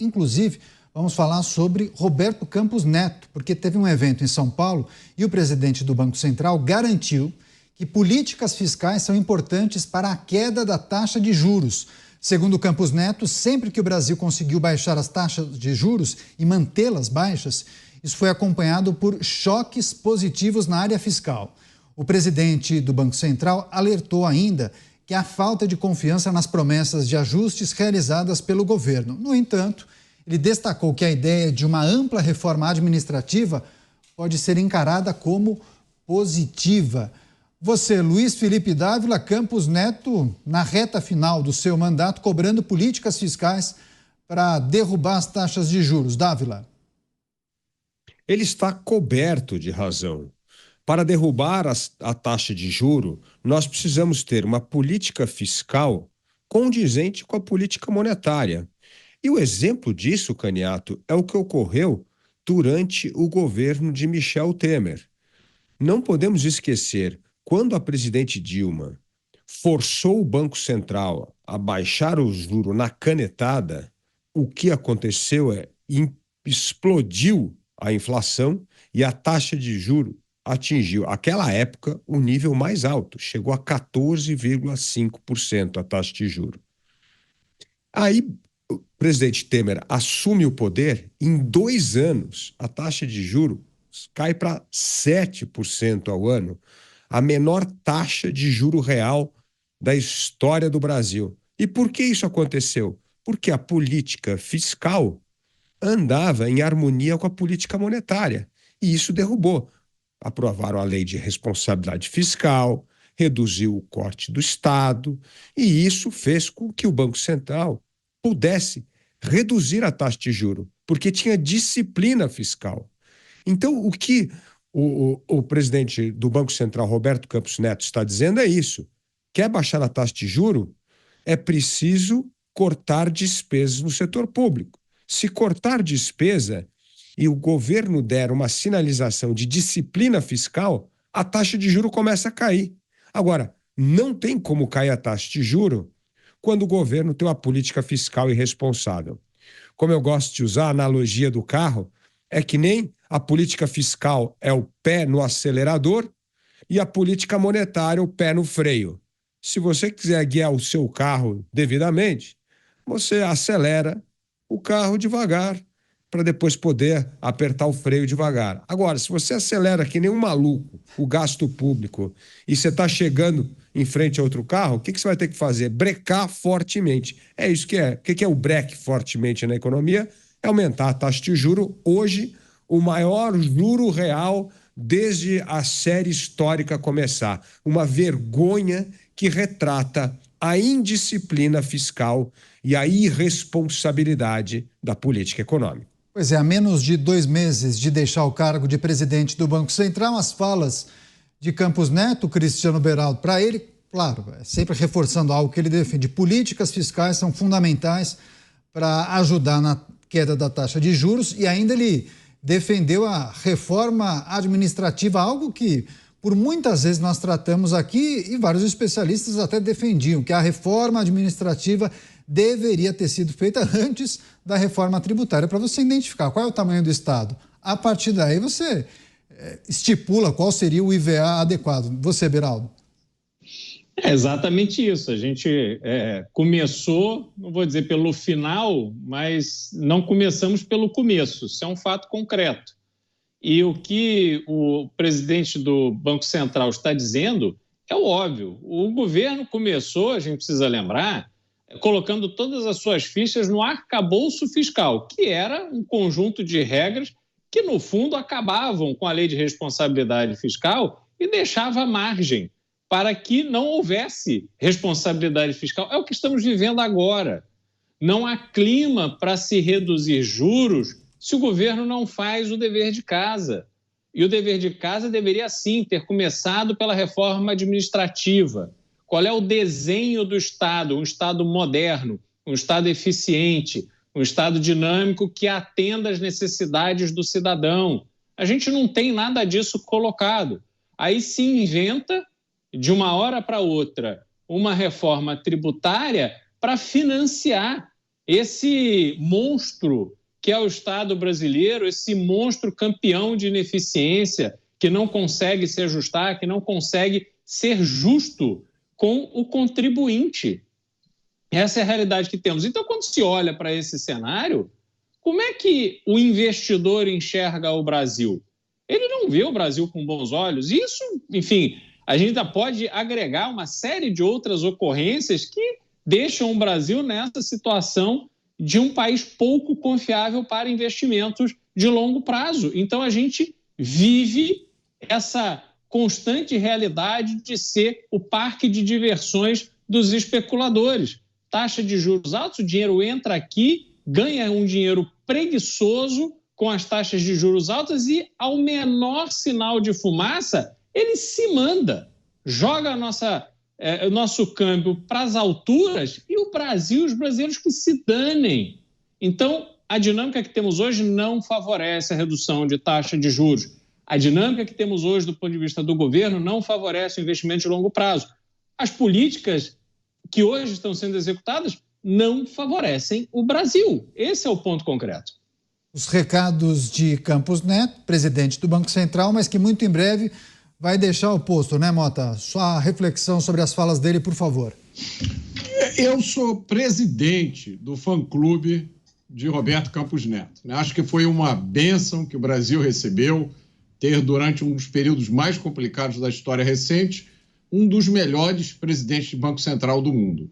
Inclusive, vamos falar sobre Roberto Campos Neto, porque teve um evento em São Paulo e o presidente do Banco Central garantiu que políticas fiscais são importantes para a queda da taxa de juros. Segundo Campos Neto, sempre que o Brasil conseguiu baixar as taxas de juros e mantê-las baixas, isso foi acompanhado por choques positivos na área fiscal. O presidente do Banco Central alertou ainda que há falta de confiança nas promessas de ajustes realizadas pelo governo. No entanto, ele destacou que a ideia de uma ampla reforma administrativa pode ser encarada como positiva. Você, Luiz Felipe Dávila, Campos Neto, na reta final do seu mandato, cobrando políticas fiscais para derrubar as taxas de juros. Dávila. Ele está coberto de razão. Para derrubar a taxa de juro, nós precisamos ter uma política fiscal condizente com a política monetária. E o exemplo disso, Caniato, é o que ocorreu durante o governo de Michel Temer. Não podemos esquecer, quando a presidente Dilma forçou o Banco Central a baixar o juro na canetada, o que aconteceu explodiu a inflação e a taxa de juro atingiu, naquela época, o nível mais alto, chegou a 14,5% a taxa de juro. Aí, o presidente Temer assume o poder, em 2 anos, a taxa de juro cai para 7% ao ano, a menor taxa de juro real da história do Brasil. E por que isso aconteceu? Porque a política fiscal andava em harmonia com a política monetária, e isso derrubou. Aprovaram a lei de responsabilidade fiscal, reduziu o corte do Estado, e isso fez com que o Banco Central pudesse reduzir a taxa de juro, porque tinha disciplina fiscal. Então, o que o presidente do Banco Central, Roberto Campos Neto, está dizendo é isso. Quer baixar a taxa de juro? É preciso cortar despesas no setor público. Se cortar despesa e o governo der uma sinalização de disciplina fiscal, a taxa de juro começa a cair. Agora, não tem como cair a taxa de juro quando o governo tem uma política fiscal irresponsável. Como eu gosto de usar a analogia do carro, é que nem a política fiscal é o pé no acelerador e a política monetária o pé no freio. Se você quiser guiar o seu carro devidamente, você acelera o carro devagar para depois poder apertar o freio devagar. Agora, se você acelera que nem um maluco o gasto público e você está chegando em frente a outro carro, o que você vai ter que fazer? Brecar fortemente. É isso que é. O que é o breque fortemente na economia? É aumentar a taxa de juro. Hoje, o maior juro real desde a série histórica começar. Uma vergonha que retrata a indisciplina fiscal e a irresponsabilidade da política econômica. Pois é, há menos de 2 meses de deixar o cargo de presidente do Banco Central, as falas de Campos Neto, Cristiano Beraldo, para ele, claro, sempre reforçando algo que ele defende. Políticas fiscais são fundamentais para ajudar na queda da taxa de juros, e ainda ele defendeu a reforma administrativa, algo que por muitas vezes nós tratamos aqui e vários especialistas até defendiam, que a reforma administrativa deveria ter sido feita antes da reforma tributária, para você identificar qual é o tamanho do Estado. A partir daí você estipula qual seria o IVA adequado. Você, Beraldo? É exatamente isso. A gente começou, não vou dizer pelo final, mas não começamos pelo começo. Isso é um fato concreto. E o que o presidente do Banco Central está dizendo é o óbvio. O governo começou, a gente precisa lembrar, colocando todas as suas fichas no arcabouço fiscal, que era um conjunto de regras que, no fundo, acabavam com a lei de responsabilidade fiscal e deixava margem para que não houvesse responsabilidade fiscal. É o que estamos vivendo agora. Não há clima para se reduzir juros se o governo não faz o dever de casa. E o dever de casa deveria, sim, ter começado pela reforma administrativa. Qual é o desenho do Estado? Um Estado moderno, um Estado eficiente, um Estado dinâmico que atenda às necessidades do cidadão. A gente não tem nada disso colocado. Aí se inventa, de uma hora para outra, uma reforma tributária para financiar esse monstro que é o Estado brasileiro, esse monstro campeão de ineficiência, que não consegue se ajustar, que não consegue ser justo com o contribuinte. Essa é a realidade que temos. Então, quando se olha para esse cenário, como é que o investidor enxerga o Brasil? Ele não vê o Brasil com bons olhos. Isso, enfim, a gente ainda pode agregar uma série de outras ocorrências que deixam o Brasil nessa situação de um país pouco confiável para investimentos de longo prazo. Então, a gente vive essa constante realidade de ser o parque de diversões dos especuladores. Taxa de juros altos, o dinheiro entra aqui, ganha um dinheiro preguiçoso com as taxas de juros altas e, ao menor sinal de fumaça, ele se manda, joga o nosso câmbio para as alturas e o Brasil, os brasileiros que se danem. Então, a dinâmica que temos hoje não favorece a redução de taxa de juros. A dinâmica que temos hoje do ponto de vista do governo não favorece o investimento de longo prazo. As políticas que hoje estão sendo executadas não favorecem o Brasil. Esse é o ponto concreto. Os recados de Campos Neto, presidente do Banco Central, mas que muito em breve vai deixar o posto, né, Mota? Sua reflexão sobre as falas dele, por favor. Eu sou presidente do fã-clube de Roberto Campos Neto. Acho que foi uma bênção que o Brasil recebeu, ter, durante um dos períodos mais complicados da história recente, um dos melhores presidentes de Banco Central do mundo.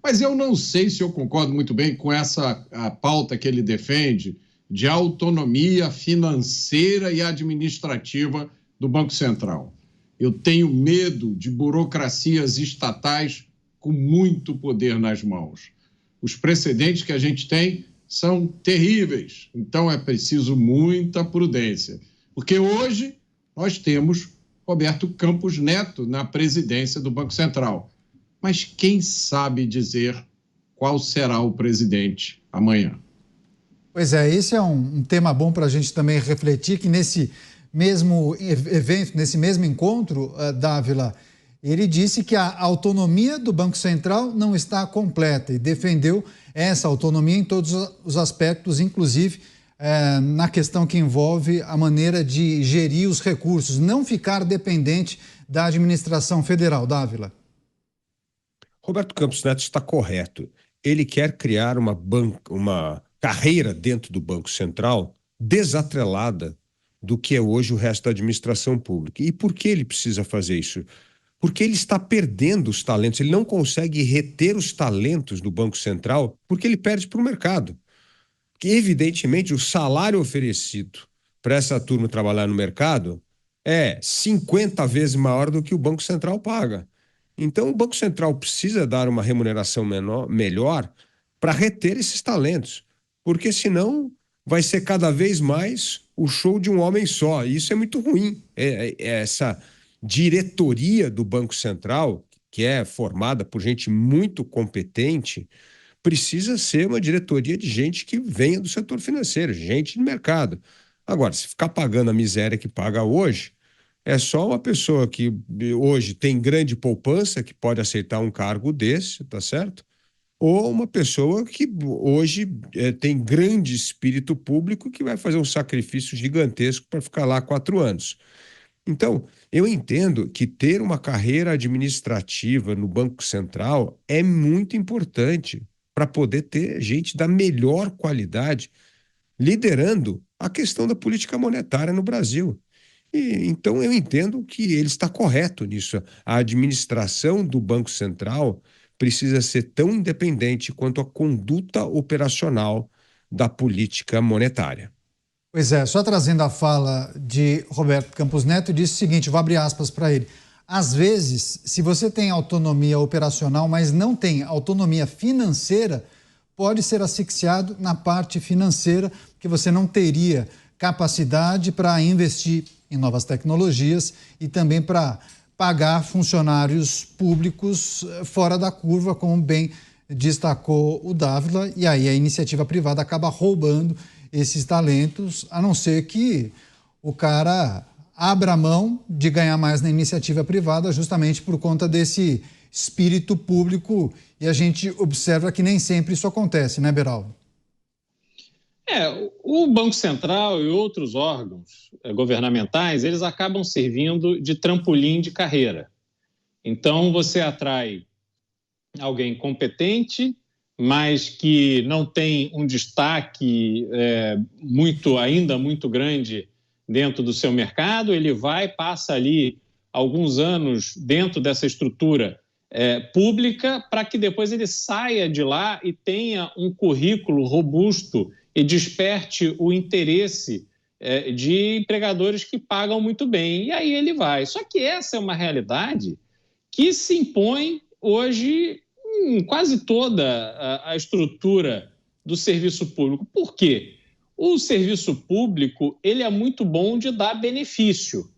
Mas eu não sei se eu concordo muito bem com a pauta que ele defende de autonomia financeira e administrativa do Banco Central. Eu tenho medo de burocracias estatais com muito poder nas mãos. Os precedentes que a gente tem são terríveis, então é preciso muita prudência. Porque hoje nós temos Roberto Campos Neto na presidência do Banco Central. Mas quem sabe dizer qual será o presidente amanhã? Pois é, esse é um tema bom para a gente também refletir, que nesse mesmo evento, nesse mesmo encontro, Dávila, ele disse que a autonomia do Banco Central não está completa e defendeu essa autonomia em todos os aspectos, inclusive na questão que envolve a maneira de gerir os recursos, não ficar dependente da administração federal. Dávila. Roberto Campos Neto está correto. Ele quer criar uma carreira dentro do Banco Central desatrelada do que é hoje o resto da administração pública. E por que ele precisa fazer isso? Porque ele está perdendo os talentos, ele não consegue reter os talentos do Banco Central porque ele perde para o mercado. Que, evidentemente, o salário oferecido para essa turma trabalhar no mercado é 50 vezes maior do que o Banco Central paga. Então, o Banco Central precisa dar uma remuneração melhor para reter esses talentos, porque senão vai ser cada vez mais o show de um homem só. E isso é muito ruim. Essa diretoria do Banco Central, que é formada por gente muito competente, precisa ser uma diretoria de gente que venha do setor financeiro, gente de mercado. Agora, se ficar pagando a miséria que paga hoje, é só uma pessoa que hoje tem grande poupança, que pode aceitar um cargo desse, tá certo? Ou uma pessoa que hoje tem grande espírito público que vai fazer um sacrifício gigantesco para ficar lá 4 anos. Então, eu entendo que ter uma carreira administrativa no Banco Central é muito importante para poder ter gente da melhor qualidade liderando a questão da política monetária no Brasil. Então, eu entendo que ele está correto nisso. A administração do Banco Central precisa ser tão independente quanto a conduta operacional da política monetária. Pois é, só trazendo a fala de Roberto Campos Neto, disse o seguinte, vou abrir aspas para ele. Às vezes, se você tem autonomia operacional, mas não tem autonomia financeira, pode ser asfixiado na parte financeira, porque você não teria capacidade para investir em novas tecnologias e também para pagar funcionários públicos fora da curva, como bem destacou o Dávila, e aí a iniciativa privada acaba roubando esses talentos, a não ser que o cara abra mão de ganhar mais na iniciativa privada justamente por conta desse espírito público, e a gente observa que nem sempre isso acontece, né, Beraldo? O Banco Central e outros órgãos governamentais, eles acabam servindo de trampolim de carreira. Então, você atrai alguém competente, mas que não tem um destaque ainda muito grande dentro do seu mercado, ele passa ali alguns anos dentro dessa estrutura pública para que depois ele saia de lá e tenha um currículo robusto e desperte o interesse de empregadores que pagam muito bem. E aí ele vai. Só que essa é uma realidade que se impõe hoje em quase toda a estrutura do serviço público. Por quê? O serviço público ele é muito bom de dar benefício.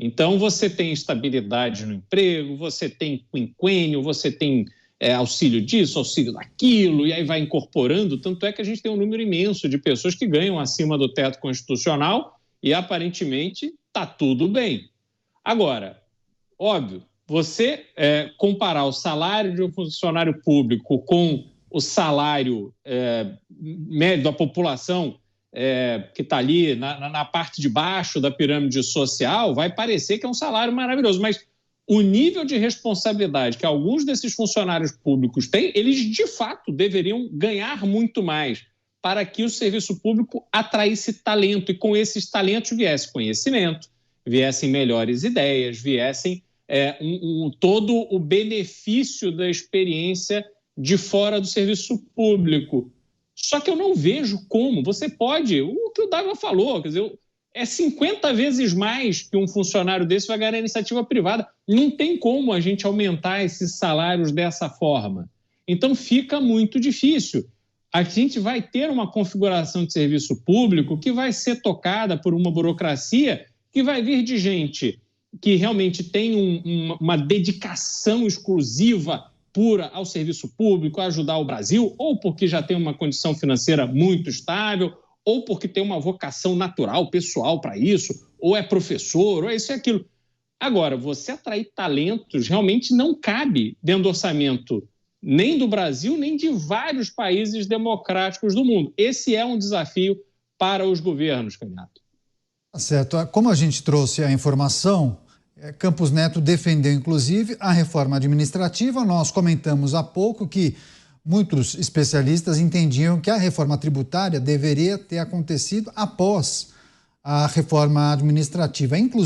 Então, você tem estabilidade no emprego, você tem quinquênio, você tem auxílio disso, auxílio daquilo, e aí vai incorporando. Tanto é que a gente tem um número imenso de pessoas que ganham acima do teto constitucional e, aparentemente, está tudo bem. Agora, óbvio, você comparar o salário de um funcionário público com o salário médio da população que está ali na parte de baixo da pirâmide social, vai parecer que é um salário maravilhoso, mas o nível de responsabilidade que alguns desses funcionários públicos têm, eles de fato deveriam ganhar muito mais para que o serviço público atraísse talento e com esses talentos viesse conhecimento, viessem melhores ideias, viessem todo o benefício da experiência de fora do serviço público. Só que eu não vejo como. Você pode, o que o Dávila falou, quer dizer, 50 vezes mais que um funcionário desse vai ganhar na iniciativa privada. Não tem como a gente aumentar esses salários dessa forma. Então fica muito difícil. A gente vai ter uma configuração de serviço público que vai ser tocada por uma burocracia que vai vir de gente que realmente tem uma dedicação exclusiva pura ao serviço público, a ajudar o Brasil, ou porque já tem uma condição financeira muito estável, ou porque tem uma vocação natural, pessoal para isso, ou é professor, ou é isso e aquilo. Agora, você atrair talentos realmente não cabe dentro do orçamento nem do Brasil, nem de vários países democráticos do mundo. Esse é um desafio para os governos, candidato. Certo. Como a gente trouxe a informação, Campos Neto defendeu, inclusive, a reforma administrativa. Nós comentamos há pouco que muitos especialistas entendiam que a reforma tributária deveria ter acontecido após a reforma administrativa. Inclusive,